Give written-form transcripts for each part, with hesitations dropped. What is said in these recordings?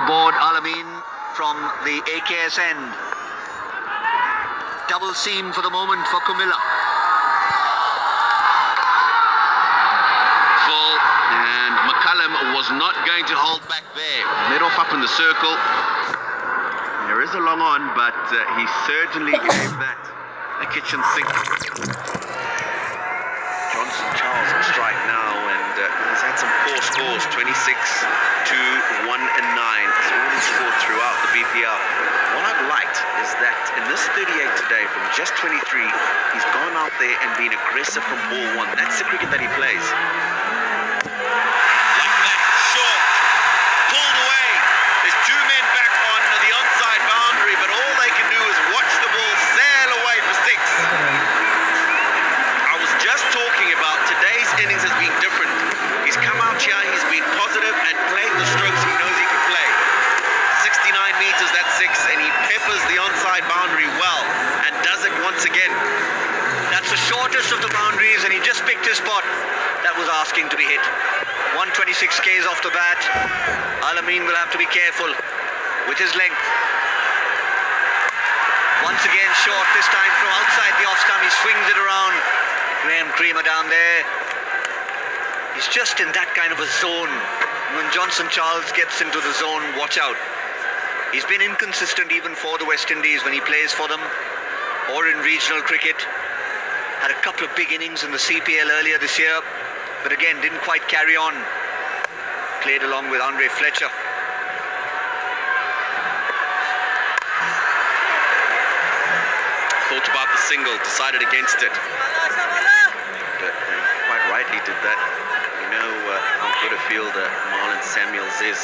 aboard Al-Amin from the AKS end. Double seam for the moment for Kumilla. Full, and McCullum was not going to hold back there. Led off up in the circle. There is a long on, but he certainly gave that a kitchen sink. Johnson Charles on strike now, and he's had some poor scores, 26, 2, 1 and 9. That's all he's scored throughout the BPL. What I've liked is that in this 38 today, from just 23, he's gone out there and been aggressive from ball one. That's the cricket that he plays. Like that, short, pulled away. There's two men back on the onside boundary, but all they can do is watch the ball sail away for 6. I was just talking about today's innings has been different. He's come out here, he's been positive and played the strokes he knows he can play. 69 meters, that's 6, and he peppers the onside boundary well and does it once again. That's the shortest of the boundaries, and he just picked his spot. That was asking to be hit. 126 Ks off the bat. Al-Amin will have to be careful with his length. Once again short, this time from outside the off stump. He swings it around. Graham Creamer down there. He's just in that kind of a zone. When Johnson Charles gets into the zone, watch out. He's been inconsistent even for the West Indies when he plays for them or in regional cricket. Had a couple of big innings in the CPL earlier this year, but again didn't quite carry on. Played along with Andre Fletcher. Thought about the single, decided against it. But quite rightly did that. You know how good a fielder Marlon Samuels is.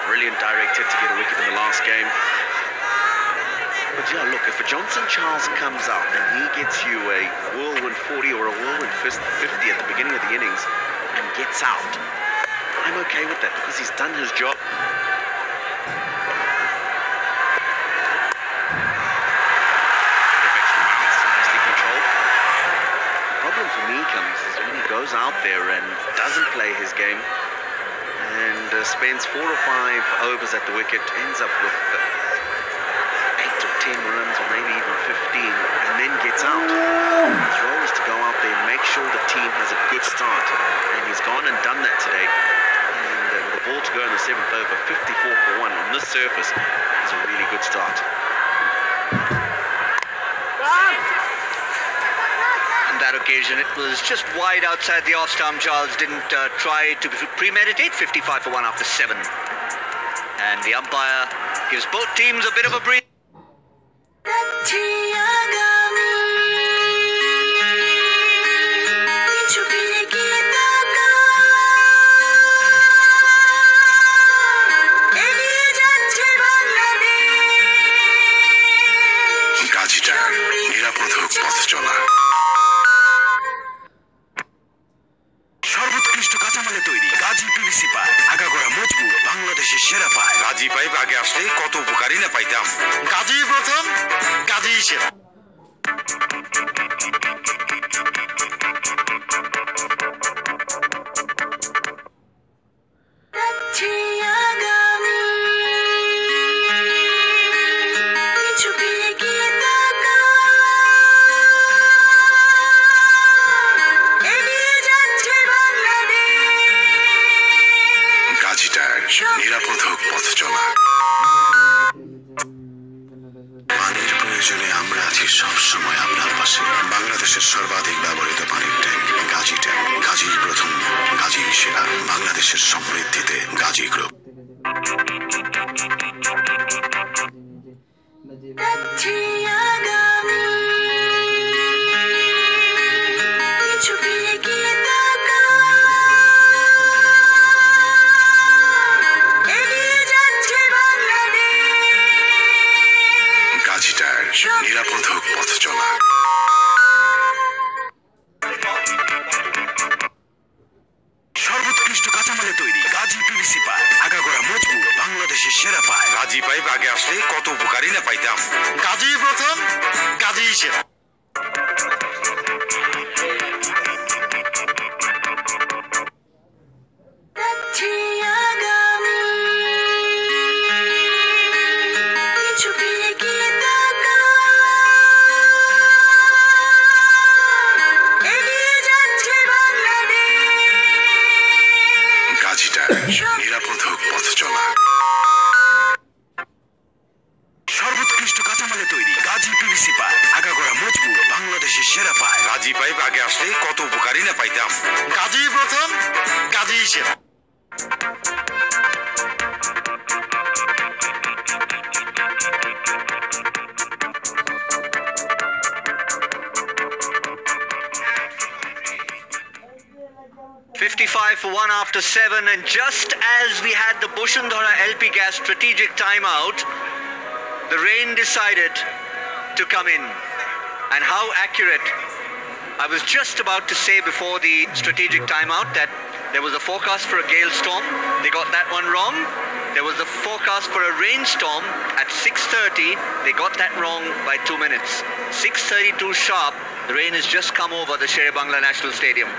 Brilliant direct hit to get a wicket in the last game. But yeah, look, if a Johnson Charles comes out and he gets you a whirlwind 40 or a whirlwind 50 at the beginning of the innings and gets out, I'm okay with that because he's done his job. Goes out there and doesn't play his game and spends 4 or 5 overs at the wicket, ends up with 8 or 10 runs or maybe even 15, and then gets out. His role is to go out there and make sure the team has a good start, and he's gone and done that today. And with the ball to go in the 7th over, 54 for 1 on this surface is a really good start. That occasion it was just wide outside the off stump. Charles didn't try to premeditate. 55 for 1 after 7, and the umpire gives both teams a bit of a breather. নিরাপদ হোক পথ চলা। সর্বোৎকৃষ্ট কাঁচামালে তৈরি Gazi PVC pipe, আগাগোড়া মজবুত, বাংলাদেশের সেরা পাইপ। গাজী পাইপ আগে আসলে কত উপকারী না পাইতাম। গাজী প্রথম, গাজী সেরা। নিরাপদ হোক পথ চলা। পানির প্রয়োজনে আমরা আছি সবসময় আপনার পাশে। বাংলাদেশের সর্বাধিক ব্যবহৃত পানির ট্যাঙ্ক গাজী ট্যাঙ্ক। গাজীর প্রথম, গাজীর সেরা। বাংলাদেশের সমৃদ্ধিতে গাজী গ্রুপ। নিরাপদ হোক পথ চলা। সর্বোৎকৃষ্ট কাঁচামালে তৈরি গাজী পিভিসি পাইপ, আগাগোড়া মজবুত, বাংলাদেশের সেরা পাইপ। গাজী পাইপ আগে আসলে কত উপকারী না পাইতাম। গাজী প্রথম, গাজী সেরা। নিরাপদ হোক পথ চলা। সর্বোৎকৃষ্ট কাঁচামালে তৈরি গাজী পিভিসি পাইপ, আগাগোড়া মজবুত, বাংলাদেশের সেরা পাইপ। গাজী পাইপ আগে আসলে কত উপকারী না পাইতাম। গাজী প্রথম, গাজী সেরা। For 1 after 7, and just as we had the Bushundhara LP Gas strategic timeout, the rain decided to come in. And how accurate. I was just about to say before the strategic timeout that there was a forecast for a gale storm. They got that one wrong. There was a forecast for a rainstorm at 6:30. They got that wrong by 2 minutes. 6:32 sharp, the rain has just come over the Sher-e-Bangla National Stadium.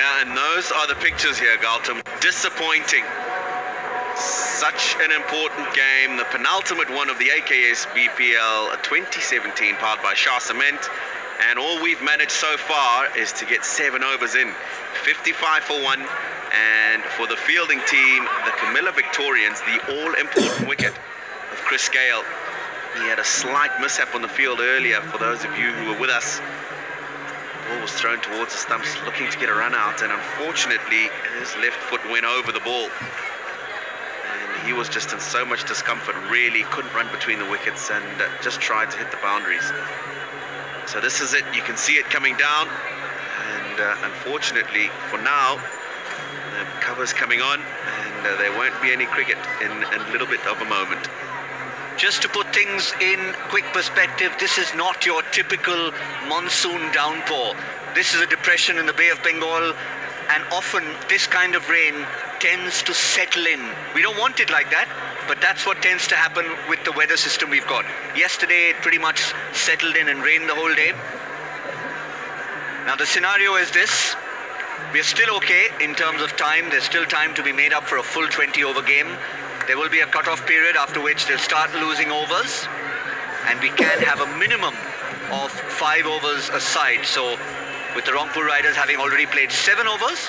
Yeah, and those are the pictures here, Gautam. Disappointing. Such an important game, the penultimate one of the AKS BPL 2017, powered by Shah Cement. And all we've managed so far is to get 7 overs in. 55 for 1. And for the fielding team, the Camilla Victorians, the all-important wicket of Chris Gale. He had a slight mishap on the field earlier, for those of you who were with us. The ball was thrown towards the stumps, looking to get a run out, and unfortunately his left foot went over the ball, and he was just in so much discomfort, really couldn't run between the wickets, and just tried to hit the boundaries. So this is it, you can see it coming down, and unfortunately for now the cover's coming on, and there won't be any cricket in a little bit of a moment. Just to put things in quick perspective, this is not your typical monsoon downpour. This is a depression in the Bay of Bengal, and often this kind of rain tends to settle in. We don't want it like that, but that's what tends to happen with the weather system we've got. Yesterday it pretty much settled in and rained the whole day. Now the scenario is this. We're still okay in terms of time. There's still time to be made up for a full 20-over game. There will be a cut-off period after which they'll start losing overs, and we can have a minimum of 5 overs aside. So with the Rangpur Riders having already played 7 overs,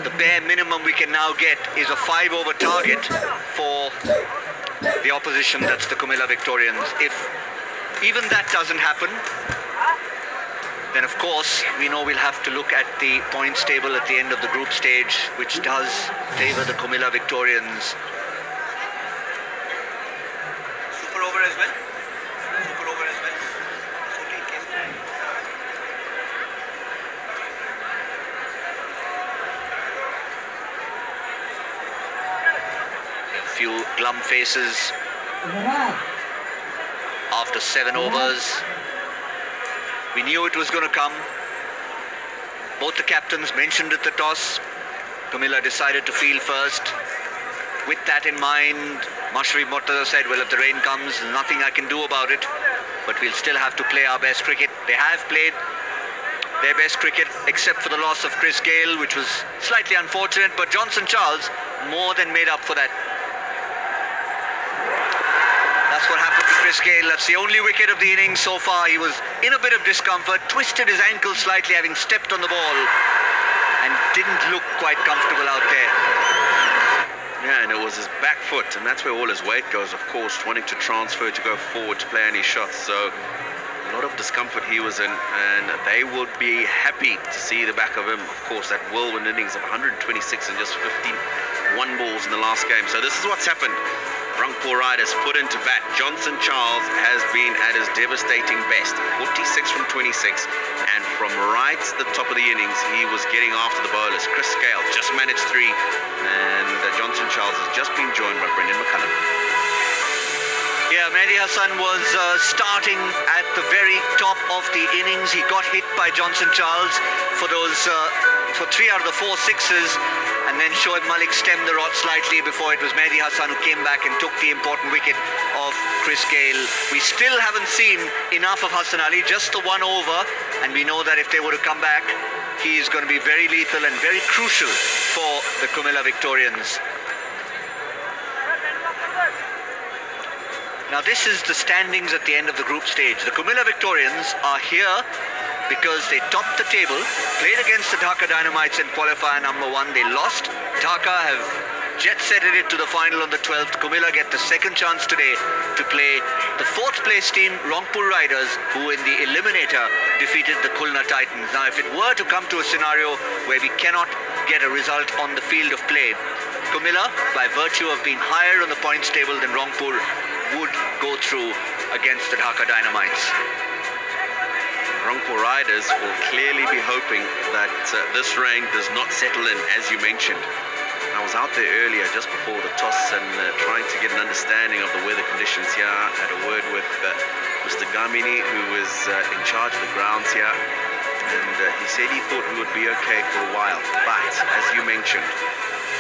the bare minimum we can now get is a 5-over target for the opposition, that's the Camilla Victorians. If even that doesn't happen, then of course we know we'll have to look at the points table at the end of the group stage, which does favour the Camilla Victorians. Super over as well. Super over as well. A few glum faces after 7 overs. We knew it was going to come. Both the captains mentioned at the toss. Camilla decided to field first. With that in mind, Mashrafe Mortaza said, well, if the rain comes, there's nothing I can do about it, but we'll still have to play our best cricket. They have played their best cricket, except for the loss of Chris Gale, which was slightly unfortunate, but Johnson Charles more than made up for that. That's what happened to Chris Gale. That's the only wicket of the innings so far. He was in a bit of discomfort, twisted his ankle slightly having stepped on the ball, and didn't look quite comfortable out there. Yeah, and it was his back foot, and that's where all his weight goes, of course, wanting to transfer to go forward to play any shots. So a lot of discomfort he was in, and they would be happy to see the back of him. Of course, that whirlwind innings of 126 and just 51 balls in the last game. So this is what's happened. Rangpur Riders put into bat. Johnson Charles has been at his devastating best, 46 from 26, and from right at the top of the innings he was getting after the bowlers. Chris Gale just managed 3, and Johnson Charles has just been joined by Brendan McCullum. Yeah, Mehdi Hassan was starting at the very top of the innings. He got hit by Johnson Charles for 3 out of the 4 sixes, and then Shoaib Malik stemmed the rod slightly before it was Mehdi Hassan who came back and took the important wicket of Chris Gale. We still haven't seen enough of Hassan Ali, just the 1 over, and we know that if they were to come back, he is going to be very lethal and very crucial for the Camilla Victorians. Now this is the standings at the end of the group stage. The Camilla Victorians are here because they topped the table, played against the Dhaka Dynamites in qualifier number 1. They lost. Dhaka have jet-setted it to the final on the 12th. Kumila get the second chance today to play the fourth place team, Rangpur Riders, who in the eliminator defeated the Khulna Titans. Now, if it were to come to a scenario where we cannot get a result on the field of play, Kumila, by virtue of being higher on the points table than Rangpur, would go through against the Dhaka Dynamites. Rangpur Riders will clearly be hoping that this rain does not settle in, as you mentioned. I was out there earlier just before the toss and trying to get an understanding of the weather conditions here. I had a word with Mr. Gamini, who was in charge of the grounds here, and he said he thought we would be okay for a while, but as you mentioned,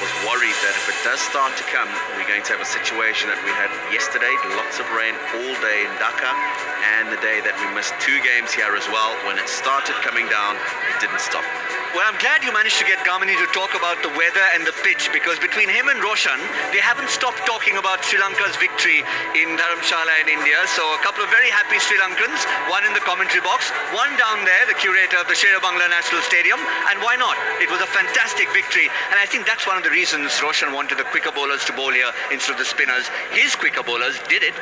was worried that if it does start to come, we're going to have a situation that we had yesterday, lots of rain all day in Dhaka, and the day that we missed 2 games here as well. When it started coming down, it didn't stop. Well, I'm glad you managed to get Gamini to talk about the weather and the pitch, because between him and Roshan, they haven't stopped talking about Sri Lanka's victory in Dharamshala in India. So a couple of very happy Sri Lankans, one in the commentary box, one down there, the curator of the Sherabangla National Stadium, and why not? It was a fantastic victory, and I think that's one of the reasons Roshan wanted the quicker bowlers to bowl here instead of the spinners. His quicker bowlers did it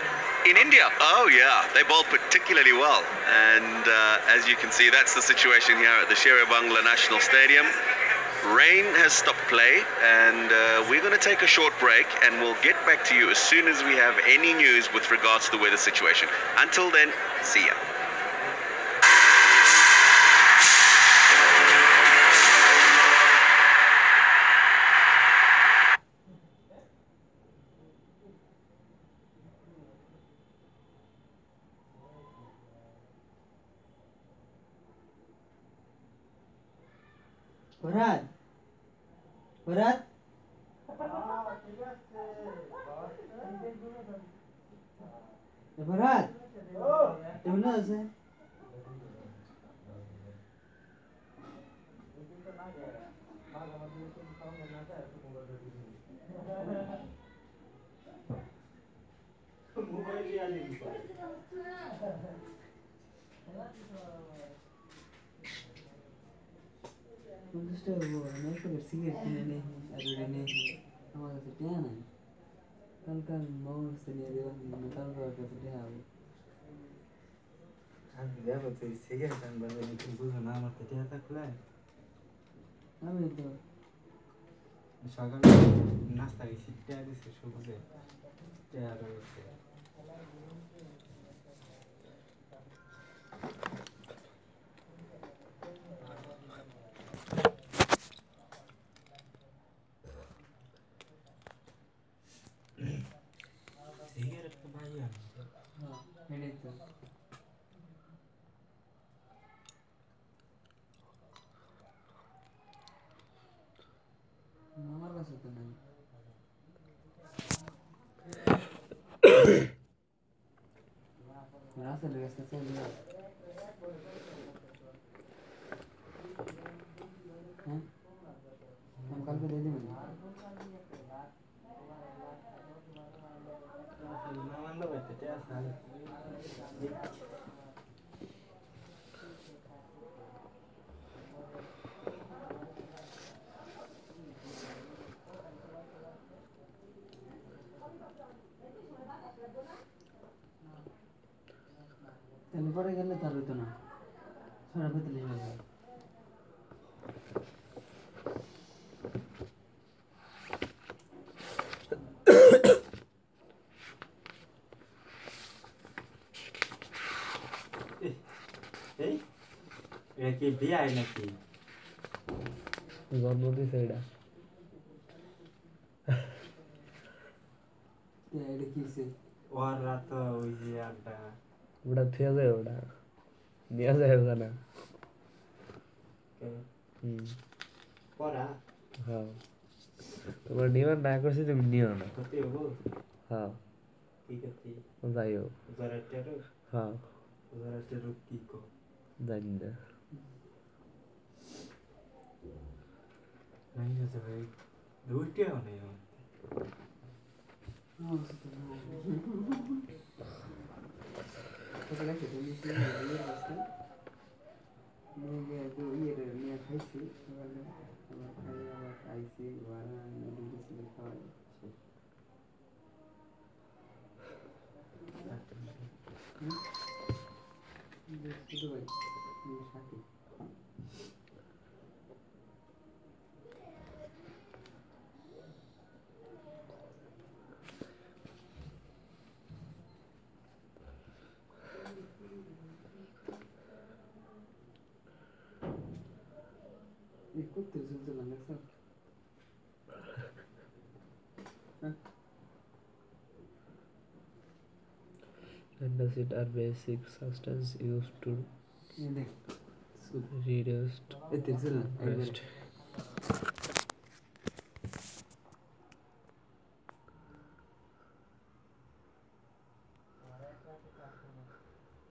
in India. Oh yeah, they bowled particularly well, and as you can see, that's the situation here at the Sherabangla National Stadium. Rain has stopped play, and we're going to take a short break, and we'll get back to you as soon as we have any news with regards to the weather situation. Until then, see ya. Farhad, Farhad, Farhad, কেমন আছে? Cigarette কিনে নেই আর নেই আমার কাছে টেয়া নাই কালকে মামার কাছে নিয়ে দেবেন কালকে ওর কাছে টেয়া হবো আমি দেখো তুই সিগারেট আনবার তুমি বুঝো না আমার তো টেয়া থাকলে আমি তো সকালে নাস্তা গেছি টেয়া দিচ্ছে সবুজে টেয়া রয়েছে আমার কাছে তো নাই রাসেল গেছে চলে হ্যাঁ আমি কালকে দিয়ে দেবেন মামান্ড বাইতে আছে তাহলে পরে গেলে তার হইতো না ছড়া পেতলে হয়ে যায় এই এটা কি বিয়ে নাকি জন্ম দিছে এটা এটা কিছে ওর রাত ওই যে আড্ডা ওটা থিয়া যায় ওটা নিয়ে যায় ওখানে পড়া হ্যাঁ তোমার নিবার না করছি তুমি নিও না হ্যাঁ ঠিক আছে যাইও হ্যাঁ কি কো জানি না नहीं जैसे भाई दूर क्या होने हैं तो लगे तो ये चीज़ ये रास्ता मैं ये तो ये रे मैं खाई थी আইসি ভাড়া নুডলস ছিল খাওয়াই শুধু ভাই সাথে করতে চলছিলাম দেখছো Andesite are basic substances used to দেখ reduce এই দেখছিলাম একবার rest.